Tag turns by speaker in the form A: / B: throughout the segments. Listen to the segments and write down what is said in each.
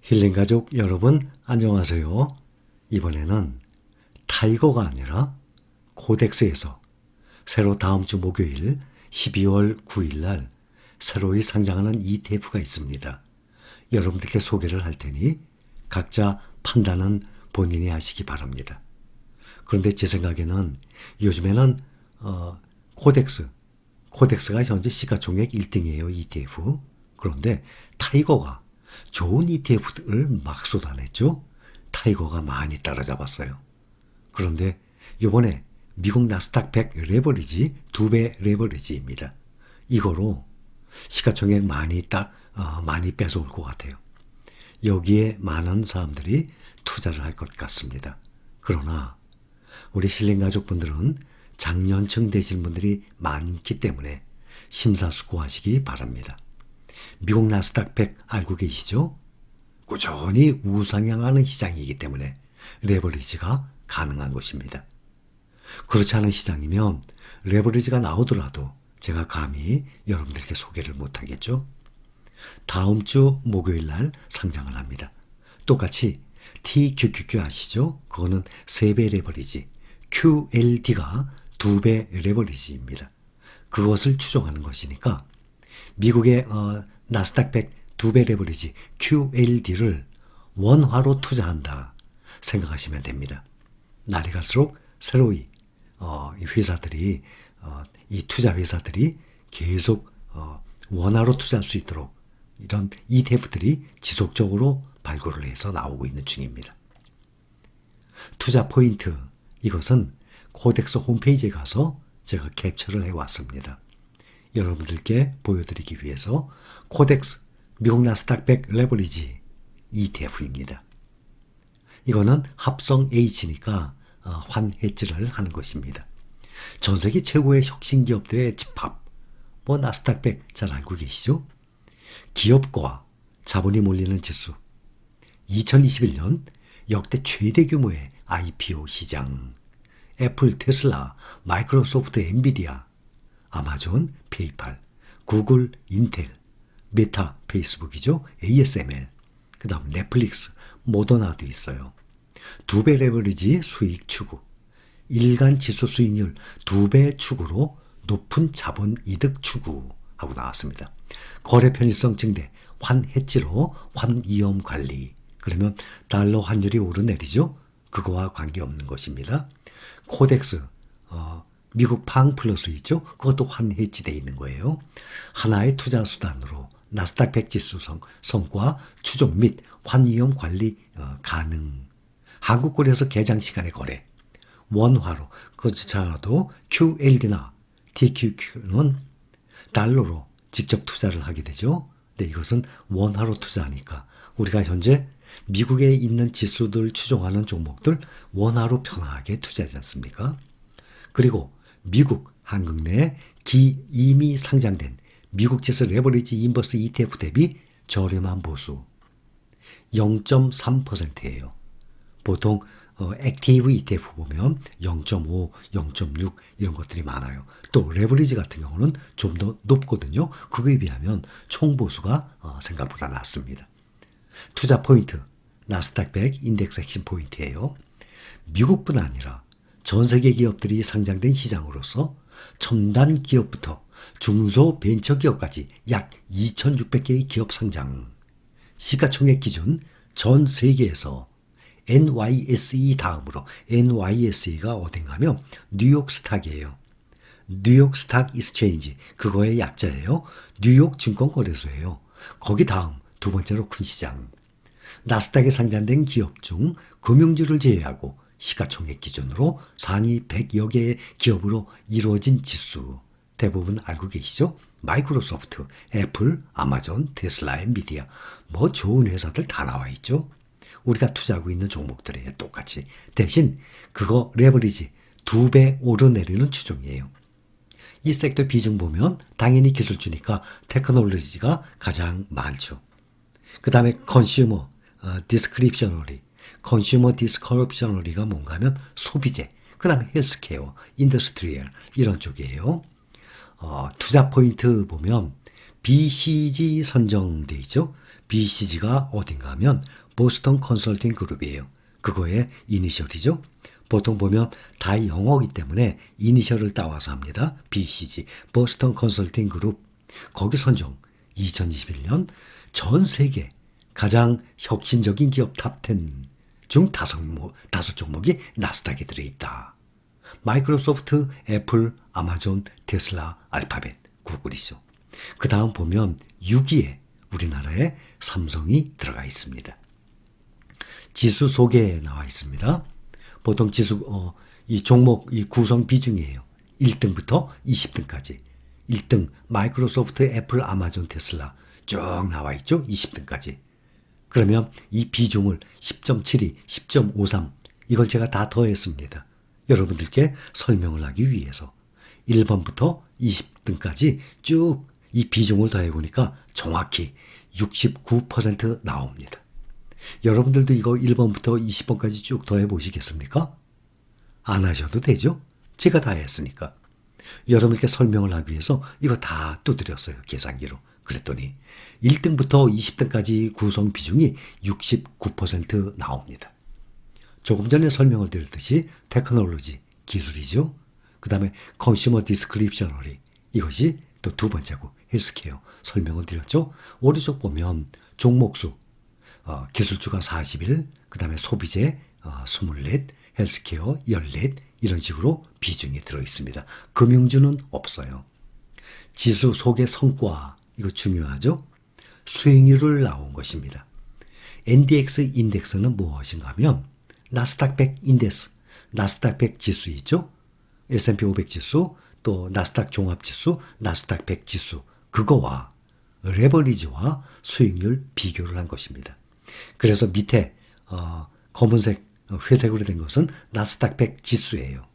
A: 힐링가족 여러분 안녕하세요. 이번에는 타이거가 아니라 코덱스에서 새로 다음 주 목요일 12월 9일 날 새로이 상장하는 ETF가 있습니다. 여러분들께 소개를 할 테니 각자 판단은 본인이 하시기 바랍니다. 그런데 제 생각에는 요즘에는 코덱스가 현재 시가총액 1등이에요. ETF. 그런데 타이거가 좋은 ETF를 막 쏟아냈죠. 타이거가 많이 따라잡았어요. 그런데 이번에 미국 나스닥 100 레버리지 2배 레버리지입니다. 이거로 시가총액 많이 뺏어올 것 같아요. 여기에 많은 사람들이 투자를 할 것 같습니다. 그러나 우리 실링 가족분들은 장년층 되신 분들이 많기 때문에 심사숙고하시기 바랍니다. 미국 나스닥 100 알고 계시죠? 꾸준히 우상향하는 시장이기 때문에 레버리지가 가능한 곳입니다. 그렇지 않은 시장이면 레버리지가 나오더라도 제가 감히 여러분들께 소개를 못하겠죠? 다음 주 목요일 날 상장을 합니다. 똑같이 TQQQ 아시죠? 그거는 3배 레버리지, QLD가 2배 레버리지입니다. 그것을 추종하는 것이니까 미국의 나스닥 100 2배 레버리지 QLD를 원화로 투자한다 생각하시면 됩니다. 날이 갈수록 새로이 회사들이 이 투자 회사들이 계속 원화로 투자할 수 있도록 이런 ETF들이 지속적으로 발굴을 해서 나오고 있는 중입니다. 투자 포인트 이것은 코덱스 홈페이지에 가서 제가 캡처를 해왔습니다. 여러분들께 보여드리기 위해서 코덱스 미국 나스닥 100 레버리지 ETF입니다. 이거는 합성 H니까 환해지를 하는 것입니다. 전 세계 최고의 혁신 기업들의 집합, 나스닥 100 잘 알고 계시죠? 기업과 자본이 몰리는 지수, 2021년 역대 최대 규모의 IPO 시장, 애플, 테슬라, 마이크로소프트, 엔비디아, 아마존, 페이팔, 구글, 인텔, 메타, 페이스북이죠. ASML, 그 다음 넷플릭스, 모더나도 있어요. 2배 레버리지 수익 추구, 일간 지수 수익률 2배 추구로 높은 자본 이득 추구하고 나왔습니다. 거래 편의성 증대, 환해지로 환위험 관리, 그러면 달러 환율이 오르내리죠. 그거와 관계없는 것입니다. 코덱스, 미국 팡 플러스 있죠? 그것도 환해지되어 있는 거예요. 하나의 투자 수단으로 나스닥 100 지수 성과 추종 및 환위험 관리 가능. 한국거래소 개장 시간의 거래. 원화로, 그렇지않아도 QLD나 TQQ는 달러로 직접 투자를 하게 되죠. 근데 이것은 원화로 투자하니까 우리가 현재 미국에 있는 지수들 추종하는 종목들 원화로 편하게 투자하지 않습니까? 그리고 미국, 한국 내 이미 상장된 미국 지수 레버리지 인버스 ETF 대비 저렴한 보수 0.3%예요. 보통 액티브 ETF 보면 0.5, 0.6 이런 것들이 많아요. 또 레버리지 같은 경우는 좀 더 높거든요. 그거에 비하면 총 보수가 생각보다 낮습니다. 투자 포인트, 나스닥 100 인덱스 핵심 포인트예요. 미국뿐 아니라 전 세계 기업들이 상장된 시장으로서 첨단 기업부터 중소 벤처기업까지 약 2,600개의 기업 상장. 시가총액 기준 전 세계에서 NYSE 다음으로 NYSE가 어딘가면 뉴욕 스탁이에요. 뉴욕 스탁 익스체인지 그거의 약자예요. 뉴욕 증권거래소예요. 거기 다음 두 번째로 큰 시장. 나스닥에 상장된 기업 중 금융주를 제외하고 시가총액 기준으로 상위 100여 개의 기업으로 이루어진 지수 대부분 알고 계시죠? 마이크로소프트, 애플, 아마존, 테슬라, 엔비디아 좋은 회사들 다 나와 있죠. 우리가 투자하고 있는 종목들이에요. 똑같이. 대신 그거 레버리지 2배 오르내리는 추종이에요. 이 섹터 비중 보면 당연히 기술주니까 테크놀로지가 가장 많죠. 그 다음에 컨슈머 디스크립셔너리, 컨슈머 디스크립셔너리가 뭔가 하면 소비재, 그 다음에 헬스케어, 인더스트리얼 이런 쪽이에요. 투자 포인트 보면 BCG 선정돼 있죠. BCG가 어딘가 하면 보스턴 컨설팅 그룹이에요. 그거의 이니셜이죠. 보통 보면 다 영어이기 때문에 이니셜을 따와서 합니다. BCG, 보스턴 컨설팅 그룹. 거기 선정 2021년 전 세계 가장 혁신적인 기업 탑10 중 5종목이 나스닥에 들어있다. 마이크로소프트, 애플, 아마존, 테슬라, 알파벳, 구글이죠. 그 다음 보면 6위에 우리나라의 삼성이 들어가 있습니다. 지수 소개에 나와 있습니다. 보통 지수, 이 종목, 이 구성 비중이에요. 1등부터 20등까지. 1등, 마이크로소프트, 애플, 아마존, 테슬라 쭉 나와 있죠. 20등까지. 그러면 이 비중을 10.72, 10.53 이걸 제가 다 더했습니다. 여러분들께 설명을 하기 위해서 1번부터 20등까지 쭉 이 비중을 더해보니까 정확히 69% 나옵니다. 여러분들도 이거 1번부터 20번까지 쭉 더해보시겠습니까? 안 하셔도 되죠? 제가 다 했으니까. 여러분께 설명을 하기 위해서 이거 다 두드렸어요. 계산기로. 그랬더니 1등부터 20등까지 구성 비중이 69% 나옵니다. 조금 전에 설명을 드렸듯이 테크놀로지, 기술이죠. 그 다음에 컨슈머 디스크립셔너리, 이것이 또 두 번째고 헬스케어 설명을 드렸죠. 오른쪽 보면 종목수, 기술주가 41, 그 다음에 소비재 24, 헬스케어 14 이런 식으로 비중이 들어있습니다. 금융주는 없어요. 지수 속의 성과, 이거 중요하죠. 수익률을 나온 것입니다. NDX 인덱스는 무엇인가 하면 나스닥 100 인덱스, 나스닥 100 지수 있죠. S&P 500 지수, 또 나스닥 종합지수, 나스닥 100 지수, 그거와 레버리지와 수익률 비교를 한 것입니다. 그래서 밑에 검은색 회색으로 된 것은 나스닥 100 지수예요.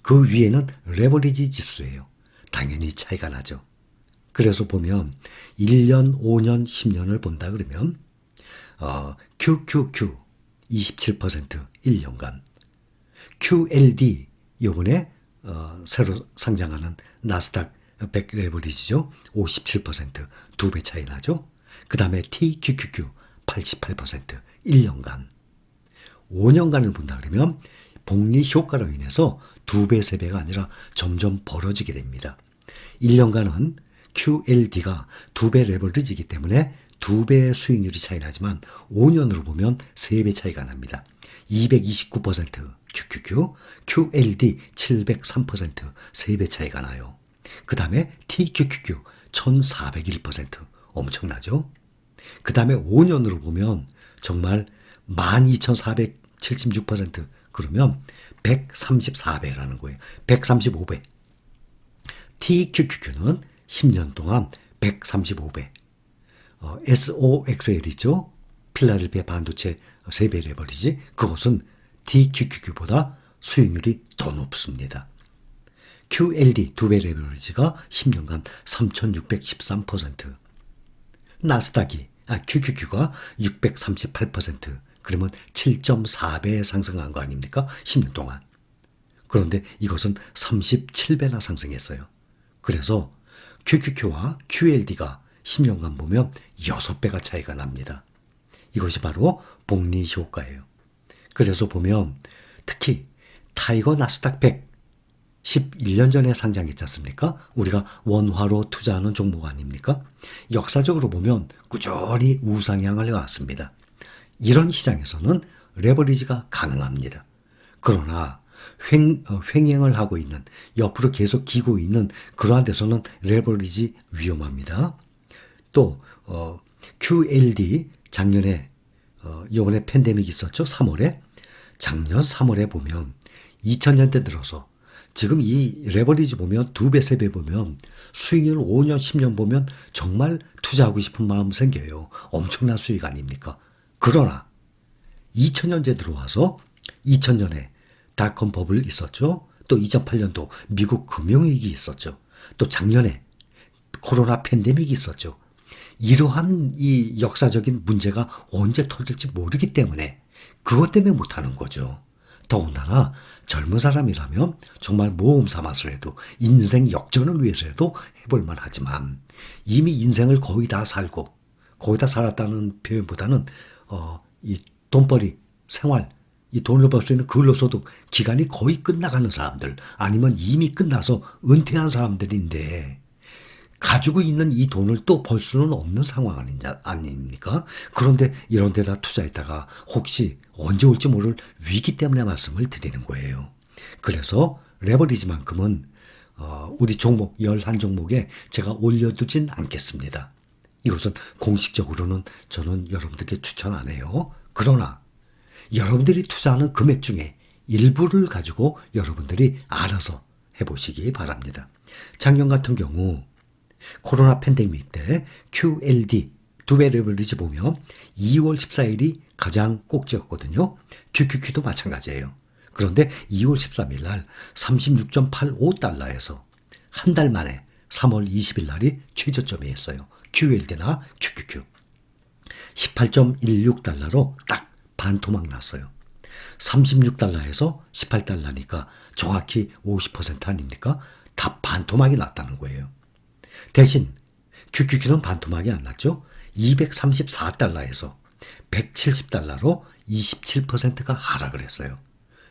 A: 그 위에는 레버리지 지수예요. 당연히 차이가 나죠. 그래서 보면 1년, 5년, 10년을 본다 그러면 QQQ 27% 1년간, QLD 이번에 새로 상장하는 나스닥 100 레버리지죠. 57% 2배 차이 나죠. 그 다음에 TQQQ 88% 1년간. 5년간을 본다 그러면 복리 효과로 인해서 2배, 3배가 아니라 점점 벌어지게 됩니다. 1년간은 QLD가 2배 레버리지이기 때문에 2배의 수익률이 차이 나지만 5년으로 보면 3배 차이가 납니다. 229% QQQ, QLD 703% 3배 차이가 나요. 그 다음에 TQQQ 1401% 엄청나죠? 그 다음에 5년으로 보면 정말 12476% 그러면 134배라는 거예요. 135배. TQQQ는 10년 동안 135배. SOXL 있죠? 필라델피아 반도체 3배 레버리지. 그것은 TQQQ보다 수익률이 더 높습니다. QLD 2배 레버리지가 10년간 3613%. 나스닥이 QQQ가 638%. 그러면 7.4배 상승한 거 아닙니까? 10년 동안. 그런데 이것은 37배나 상승했어요. 그래서 QQQ와 QLD가 10년간 보면 6배가 차이가 납니다. 이것이 바로 복리 효과예요. 그래서 보면 특히 타이거 나스닥 100 11년 전에 상장했지 않습니까? 우리가 원화로 투자하는 종목 아닙니까? 역사적으로 보면 꾸준히 우상향을 해왔습니다. 이런 시장에서는 레버리지가 가능합니다. 그러나 횡행을 하고 있는, 옆으로 계속 기고 있는 그러한 데서는 레버리지 위험합니다. 또 QLD 작년에 이번에 팬데믹 있었죠. 3월에. 작년 3월에 보면 2000년대 들어서 지금 이 레버리지 보면 2배, 3배 보면 수익률 5년, 10년 보면 정말 투자하고 싶은 마음 생겨요. 엄청난 수익 아닙니까? 그러나 2000년대 들어와서 2000년에 닷컴 버블 있었죠. 또 2008년도 미국 금융위기 있었죠. 또 작년에 코로나 팬데믹이 있었죠. 이러한 이 역사적인 문제가 언제 터질지 모르기 때문에 그것 때문에 못하는 거죠. 더군다나 젊은 사람이라면 정말 모험 삼아서라도 인생 역전을 위해서라도 해볼 만하지만 이미 인생을 거의 다 살고 거기다 살았다는 표현보다는 이 돈벌이 생활 이 돈을 벌 수 있는 근로소득 기간이 거의 끝나가는 사람들 아니면 이미 끝나서 은퇴한 사람들인데 가지고 있는 이 돈을 또 벌 수는 없는 상황 아닙니까? 그런데 이런 데다 투자했다가 혹시 언제 올지 모를 위기 때문에 말씀을 드리는 거예요. 그래서 레버리지만큼은 우리 종목 11종목에 제가 올려두진 않겠습니다. 이것은 공식적으로는 저는 여러분들께 추천 안 해요. 그러나 여러분들이 투자하는 금액 중에 일부를 가지고 여러분들이 알아서 해보시기 바랍니다. 작년 같은 경우 코로나 팬데믹 때 QLD 두 배 레버리지 보면 2월 14일이 가장 꼭지였거든요. QQQ도 마찬가지예요. 그런데 2월 13일 날 36.85달러에서 한 달 만에 3월 20일 날이 최저점이었어요. QLD나 QQQ. 18.16달러로 딱 반토막 났어요. 36달러에서 18달러니까 정확히 50% 아닙니까? 다 반토막이 났다는 거예요. 대신 QQQ는 반토막이 안 났죠. 234달러에서 170달러로 27%가 하락을 했어요.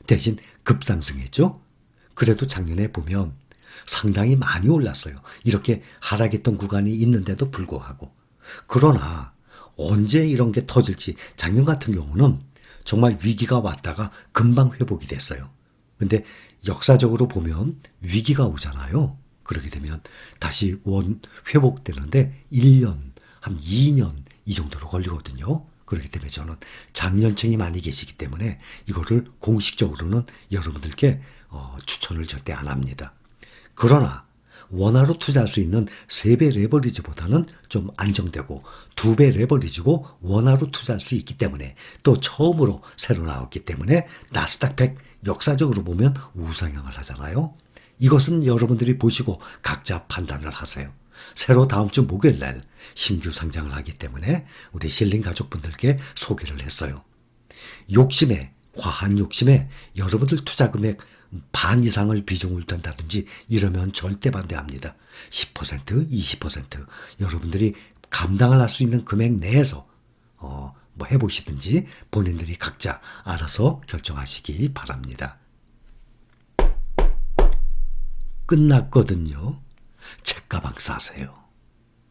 A: 대신 급상승했죠. 그래도 작년에 보면 상당히 많이 올랐어요. 이렇게 하락했던 구간이 있는데도 불구하고. 그러나 언제 이런 게 터질지 작년 같은 경우는 정말 위기가 왔다가 금방 회복이 됐어요. 근데 역사적으로 보면 위기가 오잖아요. 그렇게 되면 다시 회복되는데 1년, 한 2년 이 정도로 걸리거든요. 그렇기 때문에 저는 장년층이 많이 계시기 때문에 이거를 공식적으로는 여러분들께 추천을 절대 안 합니다. 그러나 원화로 투자할 수 있는 3배 레버리지보다는 좀 안정되고 2배 레버리지고 원화로 투자할 수 있기 때문에 또 처음으로 새로 나왔기 때문에 나스닥 100 역사적으로 보면 우상향을 하잖아요. 이것은 여러분들이 보시고 각자 판단을 하세요. 새로 다음 주 목요일 날 신규 상장을 하기 때문에 우리 실링 가족분들께 소개를 했어요. 과한 욕심에 여러분들 투자 금액 반 이상을 비중을 둔다든지 이러면 절대 반대합니다. 10%, 20% 여러분들이 감당을 할 수 있는 금액 내에서 뭐 해보시든지 본인들이 각자 알아서 결정하시기 바랍니다. 끝났거든요. 책가방 싸세요.